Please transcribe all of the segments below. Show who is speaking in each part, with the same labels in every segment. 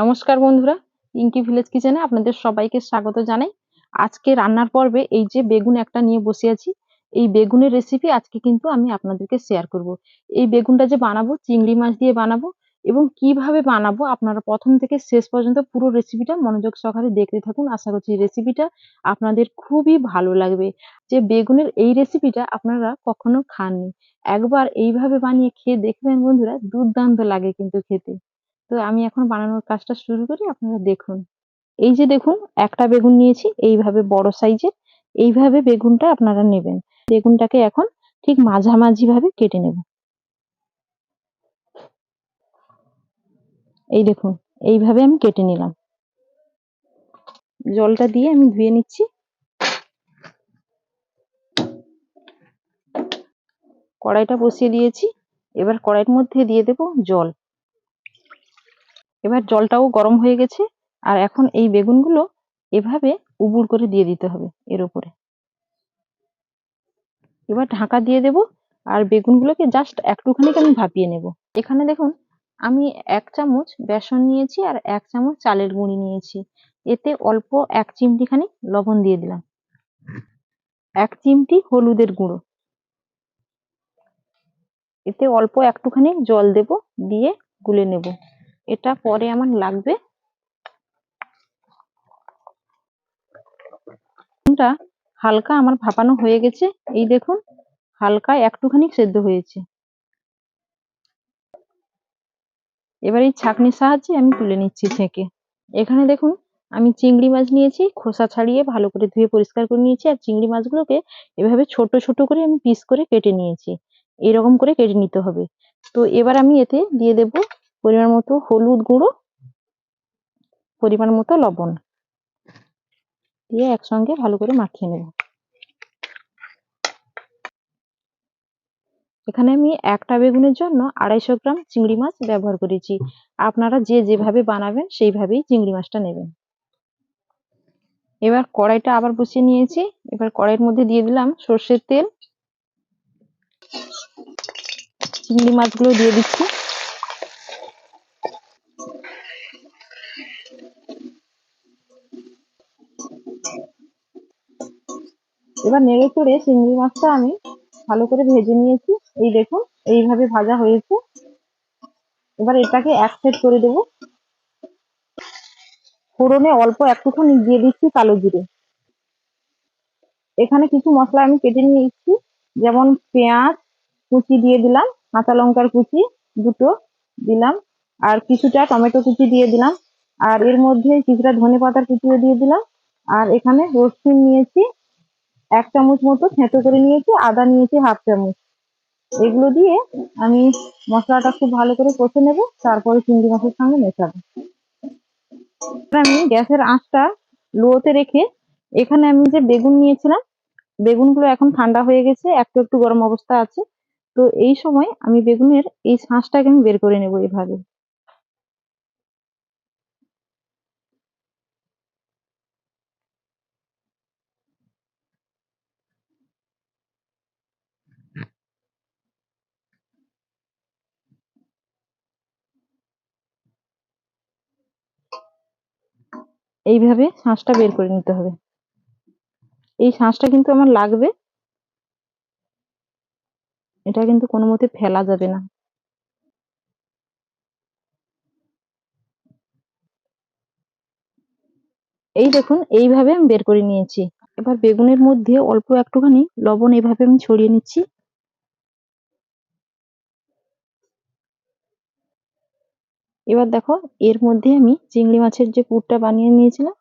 Speaker 1: নমস্কার বন্ধুরা, ইঙ্কি ভিলেজ কিচেনে আপনাদের সবাইকে স্বাগত জানাই। আজকে রান্নার পর্বে এই যে বেগুন একটা নিয়ে বসে আছি, এই বেগুনের রেসিপি আজকে কিন্তু আমি আপনাদেরকে শেয়ার করব। এই বেগুনটা যে বানাবো চিংড়ি মাছ দিয়ে বানাবো, এবং কিভাবে বানাবো আপনারা প্রথম থেকে শেষ পর্যন্ত পুরো রেসিপিটা মনোযোগ সহকারে দেখতে থাকুন। আশা করছি রেসিপিটা আপনাদের খুবই ভালো লাগবে। যে বেগুনের এই রেসিপিটা আপনারা কখনো খাননি, একবার এইভাবে বানিয়ে খেয়ে দেখবেন বন্ধুরা, দুর্দান্ত লাগে কিন্তু খেতে। তো আমি এখন বানানোর কাজটা শুরু করি, আপনারা দেখুন। এই যে দেখুন, একটা বেগুন নিয়েছি এইভাবে বড় সাইজের। এইভাবে বেগুনটা আপনারা নেবেন। বেগুনটাকে এখন ঠিক মাঝামাঝি ভাবে কেটে নেব। এই দেখুন, এইভাবে আমি কেটে নিলাম। জলটা দিয়ে আমি ধুয়ে নিচ্ছি। কড়াইটা বসিয়ে দিয়েছি। এবার কড়াইয়ের মধ্যে দিয়ে দেব জল। এবার জলটাও গরম হয়ে গেছে। আর এখন এই বেগুনগুলো এভাবে উবুড় করে দিয়ে দিতে হবে এর উপরে। এবার ঢাকা দিয়ে দেব। আর বেগুনগুলোকে জাস্ট একটুখানি আমি ভাপিয়ে নেব। এখানে দেখুন, আমি 1 চামচ বেসন নিয়েছি আর 1 চামচ চালের গুঁড়ি নিয়েছি। এতে অল্প 1 চিমটি খানি লবণ দিয়ে দিলাম, 1 চিমটি হলুদের গুঁড়ো, এতে অল্প একটুখানি জল দেব, দিয়ে গুলে নেব। এটা পরে আমার লাগবে। বেগুনটা হালকা আমার ভাপানো হয়ে গেছে। এই দেখুন, হালকা একটুখানি সেদ্ধ হয়েছে। এবার এই ছাঁকনির সাহায্যে আমি তুলে নিচ্ছি ছেঁকে। এখানে দেখুন, আমি চিংড়ি মাছ নিয়েছি, খোসা ছাড়িয়ে ভালো করে ধুয়ে পরিষ্কার করে নিয়েছি। আর চিংড়ি মাছগুলোকে এভাবে ছোট ছোট করে আমি পিস করে কেটে নিয়েছি। এরকম করে কেটে নিতে হবে। তো এবার আমি এতে দিয়ে দেব পরিমাণ মতো হলুদ গুঁড়ো, পরিমাণ মতো লবণ, দিয়ে একসঙ্গে ভালো করে মাখিয়ে নেব। এখানে আমি একটা বেগুনের জন্য 250 গ্রাম চিংড়ি মাছ ব্যবহার করেছি। আপনারা যে যেভাবে বানাবেন সেইভাবেই চিংড়ি মাছটা নেবেন। এবার কড়াইটা আবার বসিয়ে নিয়েছি। এবার কড়াইয়ের মধ্যে দিয়ে দিলাম সর্ষের তেল। চিংড়ি মাছগুলো দিয়ে দিচ্ছি। এবার নেড়ে চেড়ে চিংড়ি মাছটা আমি ভালো করে ভেজে নিয়েছি। এই দেখুন, এইভাবে ভাজা হয়েছে। এবার এটাকে এক সাইড করে দেবো। ফোড়নে অল্প একটুখানি দিয়ে দিচ্ছি কালো জিরে। এখানে কিছু মশলা আমি কেটে নিয়ে এসেছি, যেমন পেঁয়াজ কুচি দিয়ে দিলাম, কাঁচা লঙ্কার কুচি দুটো দিলাম, আর কিছুটা টমেটো কুচি দিয়ে দিলাম, আর এর মধ্যে কিছুটা ধনেপাতার কুচিও দিয়ে দিলাম। আর এখানে রসুন নিয়েছি 1 চামচ মতো থেঁতো করে নিয়েছি, আদা নিয়েছি 1/2 চামচ। এগুলো দিয়ে আমি মশলাটা খুব ভালো করে কষে নেব, তারপরে চিংড়ি মাছের সঙ্গে মেশাবো। আমি গ্যাসের আঁচটা লোতে রেখে এখানে আমি যে বেগুন নিয়েছিলাম, বেগুনগুলো এখন ঠান্ডা হয়ে গেছে, একটু একটু গরম অবস্থা আছে। তো এই সময় আমি বেগুনের এই শাঁসটাকে আমি বের করে নেব এভাবে। এইভাবে শাঁসটা বের করে নিতে হবে। এই শাঁসটা কিন্তু আমার লাগবে, এটা কিন্তু কোনো মতে ফেলা যাবে না। এই দেখুন, এইভাবে আমি বের করে নিয়েছি। এবার বেগুনের মধ্যে অল্প একটুখানি লবণ এভাবে আমি ছড়িয়ে নিচ্ছি। এবার দেখো, এর মধ্যে আমি চিংড়ি মাছের যে পুরটা বানিয়ে নিয়েছিলাম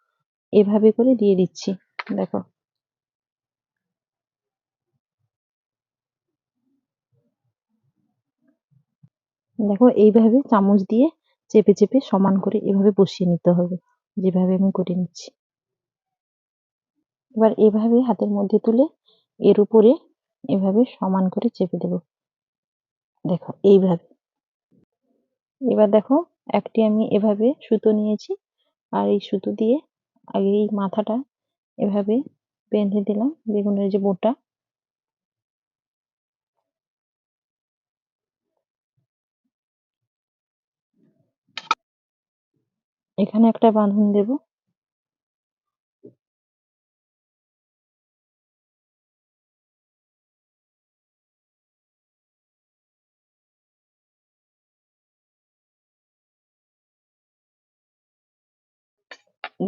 Speaker 1: এভাবে করে দিয়ে দিচ্ছি। দেখো, দেখো এইভাবে চামচ দিয়ে চেপে চেপে সমান করে এভাবে বসিয়ে নিতে হবে, যেভাবে আমি করে নিচ্ছি। এবার এভাবে হাতের মধ্যে তুলে এর উপরে এভাবে সমান করে চেপে দেব। দেখো এইভাবে। এবার দেখো, একটি আমি এভাবে সুতো নিয়েছি, আর এই সুতো দিয়ে আগে এই মাথাটা এভাবে বেঁধে দিলাম বেগুনের যে বোটা। এখানে একটা বাঁধন দেব।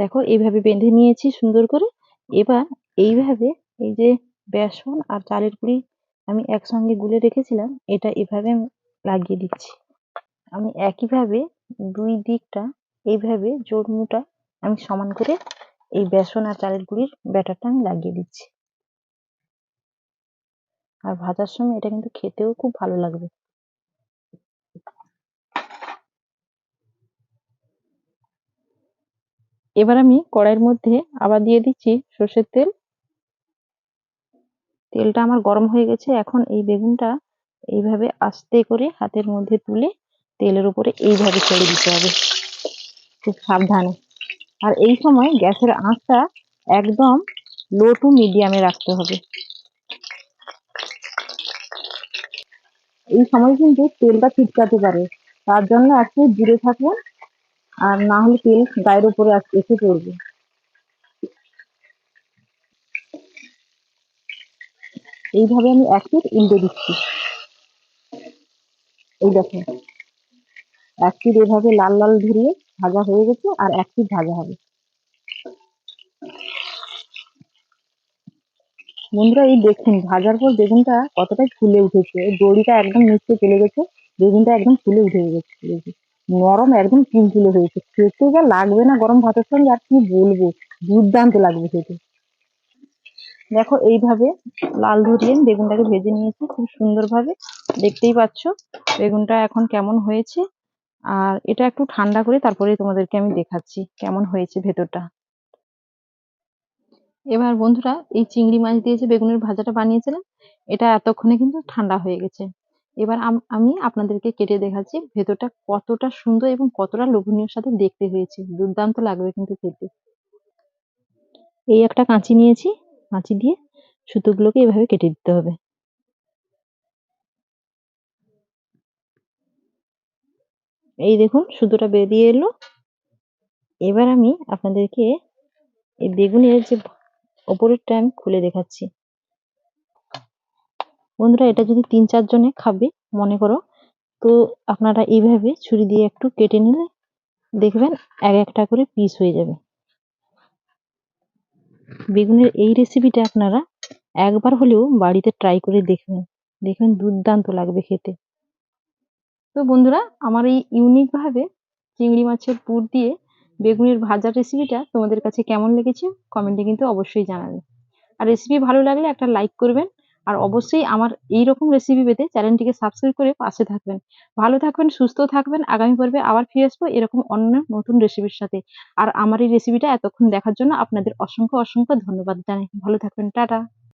Speaker 1: দেখো এইভাবে বেঁধে নিয়েছি সুন্দর করে। এবার এইভাবে এই যে বেসন আর চালের গুঁড়ি আমি একসঙ্গে গুলে রেখেছিলাম, এটা এভাবে আমি লাগিয়ে দিচ্ছি। আমি একইভাবে দুই দিকটা এইভাবে জোড় মুটা আমি সমান করে এই বেসন আর চালের গুঁড়ির ব্যাটারটা আমি লাগিয়ে দিচ্ছি। আর ভাজার সময় এটা কিন্তু খেতেও খুব ভালো লাগবে। এবার আমি কড়াইয়ের মধ্যে আবার দিয়ে দিচ্ছি সর্ষের তেল। তেলটা আমার গরম হয়ে গেছে। এখন এই বেগুনটা এইভাবে আস্তে করে হাতের মধ্যে তুলে তেলের উপরে এইভাবে ছেড়ে দিতে হবে, খুব সাবধানে। আর এই সময় গ্যাসের আঁচটা একদম লো টু মিডিয়ামে রাখতে হবে। এই সময় কিন্তু তেলটা ছিটকাতে পারে, তার জন্য একটু দূরে থাকবেন, আর না হলে তেল গায়ের উপরে এসে পড়বে। এইভাবে আমি এক পিঠ উল্টে দিচ্ছি। এই দেখো, এক পিঠ এভাবে লাল লাল ধরিয়ে ভাজা হয়ে গেছে, আর এক পিঠ ভাজা হবে। বন্ধুরা এই দেখুন ভাজার পর বেগুনটা কতটা ফুলে উঠেছে, দড়িটা একদম নিচে চলে গেছে, বেগুনটা একদম ফুলে উঠে গেছে, নরম একদম তুলতুলে হয়েছে। খেতে যা লাগবে না গরম ভাতের সঙ্গে, আর কি বলবো, দুর্দান্ত লাগবে খেতে। দেখো এইভাবে লাল ধরিয়ে বেগুনটাকে ভেজে নিয়েছি খুব সুন্দরভাবে, দেখতেই পাচ্ছ বেগুনটা এখন কেমন হয়েছে। আর এটা একটু ঠান্ডা করে তারপরে তোমাদেরকে আমি দেখাচ্ছি কেমন হয়েছে ভেতরটা। এবার বন্ধুরা এই চিংড়ি মাছ দিয়ে যে বেগুনের ভাজাটা বানিয়েছিলাম, এটা এতক্ষণে কিন্তু ঠান্ডা হয়ে গেছে। এবার আমি আপনাদেরকে কেটে দেখাচ্ছি ভেতরটা কতটা সুন্দর এবং কতটা লোভনীয় সাথে দেখতে হয়েছে, দুর্দান্ত লাগবে কিন্তু খেতে। এই একটা কাঁচি নিয়েছি, কাঁচি দিয়ে সুতোগুলোকে এভাবে কেটে দিতে হবে। এই দেখুন সুতোটা বেরিয়ে এলো। এবার আমি আপনাদেরকে এই বেগুনের যে ওপরেরটা আমি খুলে দেখাচ্ছি। বন্ধুরা এটা যদি ৩-৪ জনে খাবে মনে করো, তো আপনারা এইভাবে ছুরি দিয়ে একটু কেটে নিলে দেখবেন এক একটা করে পিস হয়ে যাবে। বেগুনের এই রেসিপিটা আপনারা একবার হলেও বাড়িতে ট্রাই করে দেখবেন, দেখবেন দুর্দান্ত লাগবে খেতে। তো বন্ধুরা আমার এই ইউনিক ভাবে চিংড়ি মাছের পুর দিয়ে বেগুনের ভাজার রেসিপিটা তোমাদের কাছে কেমন লেগেছে কমেন্টে কিন্তু অবশ্যই জানাবে। আর রেসিপি ভালো লাগলে একটা লাইক করবেন। আর অবশ্যই আমার এই রকম রেসিপি পেতে চ্যানেলটিকে সাবস্ক্রাইব করে পাশে থাকবেন। ভালো থাকবেন, সুস্থ থাকবেন। আগামী পর্বে আবার ফিরে আসবো এরকম অন্য নতুন রেসিপির সাথে। আর আমার এই রেসিপিটা এতক্ষণ দেখার জন্য আপনাদের অসংখ্য অসংখ্য ধন্যবাদ জানাই। ভালো থাকবেন, টাটা।